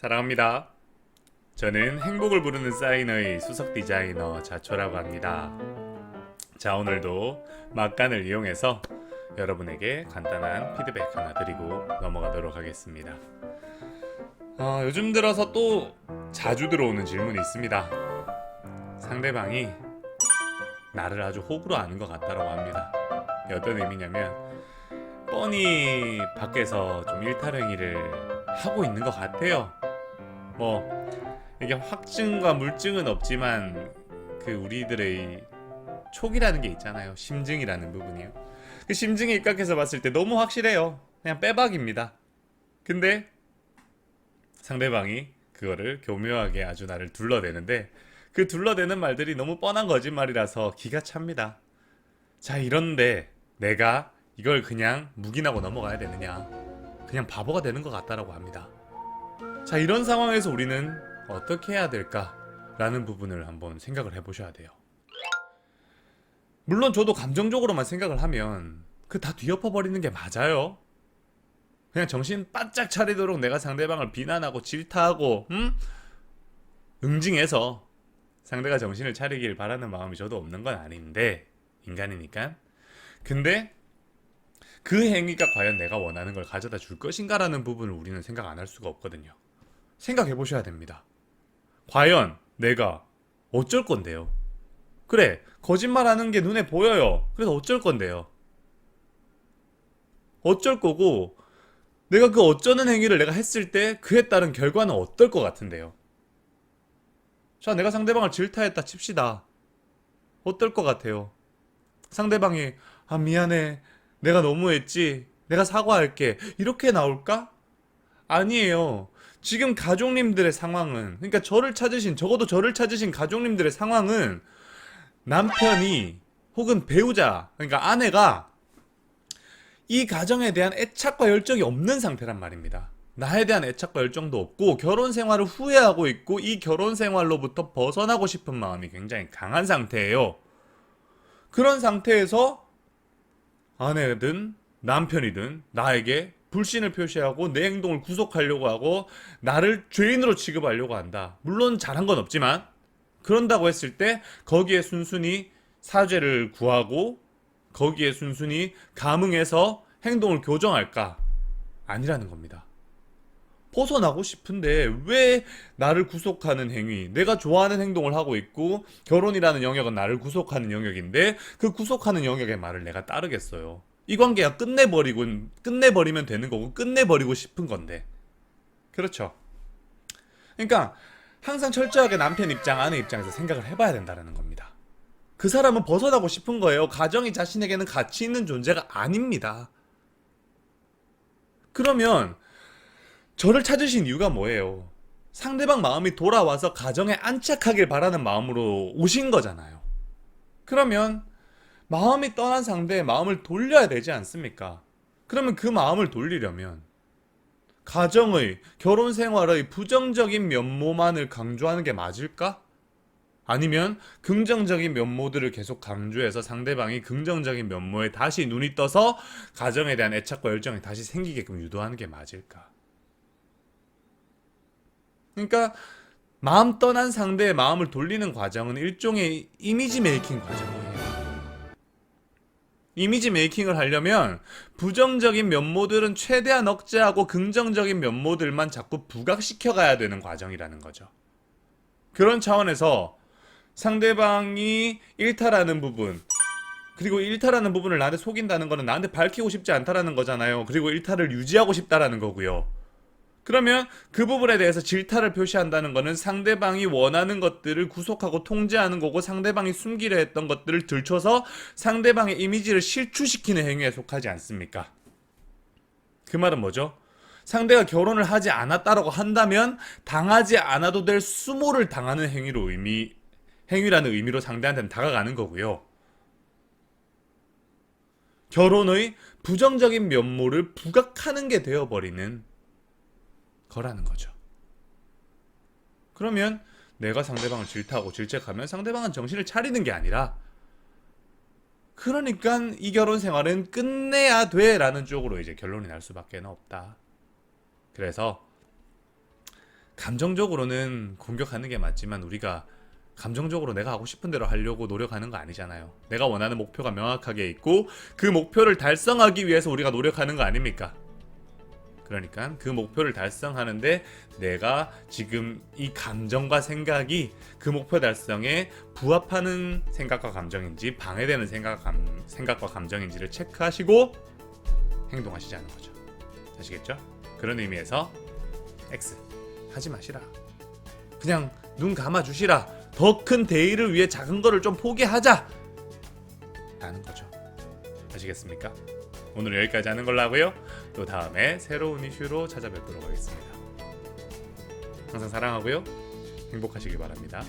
사랑합니다. 저는 행복을 부르는 사인의 수석 디자이너 자초라고 합니다. 자, 오늘도 막간을 이용해서 여러분에게 간단한 피드백 하나 드리고 넘어가도록 하겠습니다. 요즘 들어서 또 자주 들어오는 질문이 있습니다. 상대방이 나를 아주 호구로 아는 것 같다라고 합니다. 어떤 의미냐면 뻔히 밖에서 좀 일탈행위를 하고 있는 것 같아요. 뭐 이게 확증과 물증은 없지만 그 우리들의 촉이라는 게 있잖아요. 심증이라는 부분이요. 그 심증에 입각해서 봤을 때 너무 확실해요. 그냥 빼박입니다. 근데 상대방이 그거를 교묘하게 아주 나를 둘러대는데 그 둘러대는 말들이 너무 뻔한 거짓말이라서 기가 찹니다. 자, 이런데 내가 이걸 그냥 묵인하고 넘어가야 되느냐, 그냥 바보가 되는 것 같다라고 합니다. 자, 이런 상황에서 우리는 어떻게 해야 될까라는 부분을 한번 생각을 해보셔야 돼요. 물론 저도 감정적으로만 생각을 하면 그 다 뒤엎어 버리는 게 맞아요. 그냥 정신 바짝 차리도록 내가 상대방을 비난하고 질타하고 응징해서 상대가 정신을 차리길 바라는 마음이 저도 없는 건 아닌데, 인간이니까. 근데 그 행위가 과연 내가 원하는 걸 가져다 줄 것인가라는 부분을 우리는 생각 안 할 수가 없거든요. 생각해 보셔야 됩니다. 과연 내가 어쩔 건데요? 그래, 거짓말하는 게 눈에 보여요. 그래서 어쩔 건데요? 어쩔 거고, 내가 그 어쩌는 행위를 내가 했을 때 그에 따른 결과는 어떨 것 같은데요? 자, 내가 상대방을 질타했다 칩시다. 어떨 것 같아요? 상대방이 미안해, 내가 너무했지, 내가 사과할게, 이렇게 나올까? 아니에요. 지금 가족님들의 상황은, 그러니까 적어도 저를 찾으신 가족님들의 상황은 남편이 혹은 배우자, 그러니까 아내가 이 가정에 대한 애착과 열정이 없는 상태란 말입니다. 나에 대한 애착과 열정도 없고 결혼 생활을 후회하고 있고 이 결혼 생활로부터 벗어나고 싶은 마음이 굉장히 강한 상태예요. 그런 상태에서 아내든 남편이든 나에게 불신을 표시하고 내 행동을 구속하려고 하고 나를 죄인으로 취급하려고 한다. 물론 잘한 건 없지만 그런다고 했을 때 거기에 순순히 사죄를 구하고 거기에 순순히 감응해서 행동을 교정할까? 아니라는 겁니다. 벗어나고 싶은데 왜 나를 구속하는 행위, 내가 좋아하는 행동을 하고 있고 결혼이라는 영역은 나를 구속하는 영역인데 그 구속하는 영역의 말을 내가 따르겠어요. 이 관계가 끝내버리면 되는 거고 끝내버리고 싶은 건데. 그렇죠. 그러니까 항상 철저하게 남편 입장, 아내 입장에서 생각을 해봐야 된다는 겁니다. 그 사람은 벗어나고 싶은 거예요. 가정이 자신에게는 가치 있는 존재가 아닙니다. 그러면 저를 찾으신 이유가 뭐예요? 상대방 마음이 돌아와서 가정에 안착하길 바라는 마음으로 오신 거잖아요. 그러면 마음이 떠난 상대의 마음을 돌려야 되지 않습니까? 그러면 그 마음을 돌리려면 가정의, 결혼 생활의 부정적인 면모만을 강조하는 게 맞을까? 아니면 긍정적인 면모들을 계속 강조해서 상대방이 긍정적인 면모에 다시 눈이 떠서 가정에 대한 애착과 열정이 다시 생기게끔 유도하는 게 맞을까? 그러니까 마음 떠난 상대의 마음을 돌리는 과정은 일종의 이미지 메이킹 과정이에요. 이미지 메이킹을 하려면 부정적인 면모들은 최대한 억제하고 긍정적인 면모들만 자꾸 부각시켜 가야 되는 과정이라는 거죠. 그런 차원에서 상대방이 일탈하는 부분, 그리고 일탈하는 부분을 나한테 속인다는 거는 나한테 밝히고 싶지 않다라는 거잖아요. 그리고 일탈을 유지하고 싶다라는 거고요. 그러면 그 부분에 대해서 질타를 표시한다는 거는 상대방이 원하는 것들을 구속하고 통제하는 거고 상대방이 숨기려 했던 것들을 들춰서 상대방의 이미지를 실추시키는 행위에 속하지 않습니까? 그 말은 뭐죠? 상대가 결혼을 하지 않았다라고 한다면 당하지 않아도 될 수모를 당하는 행위라는 의미로 상대한테는 다가가는 거고요. 결혼의 부정적인 면모를 부각하는 게 되어버리는 거라는 거죠. 그러면 내가 상대방을 질타하고 질책하면 상대방은 정신을 차리는 게 아니라 그러니까 이 결혼 생활은 끝내야 돼라는 쪽으로 이제 결론이 날 수밖에 없다. 그래서 감정적으로는 공격하는 게 맞지만 우리가 감정적으로 내가 하고 싶은 대로 하려고 노력하는 거 아니잖아요. 내가 원하는 목표가 명확하게 있고 그 목표를 달성하기 위해서 우리가 노력하는 거 아닙니까? 그러니까 그 목표를 달성하는데 내가 지금 이 감정과 생각이 그 목표 달성에 부합하는 생각과 감정인지 방해되는 생각과 감정인지를 체크하시고 행동하시자는 거죠. 아시겠죠? 그런 의미에서 X 하지 마시라. 그냥 눈 감아 주시라. 더 큰 대의를 위해 작은 거를 좀 포기하자 라는 거죠. 아시겠습니까? 오늘 여기까지 하는 걸로 하고요. 또 다음에 새로운 이슈로 찾아뵙도록 하겠습니다. 항상 사랑하고요. 행복하시길 바랍니다.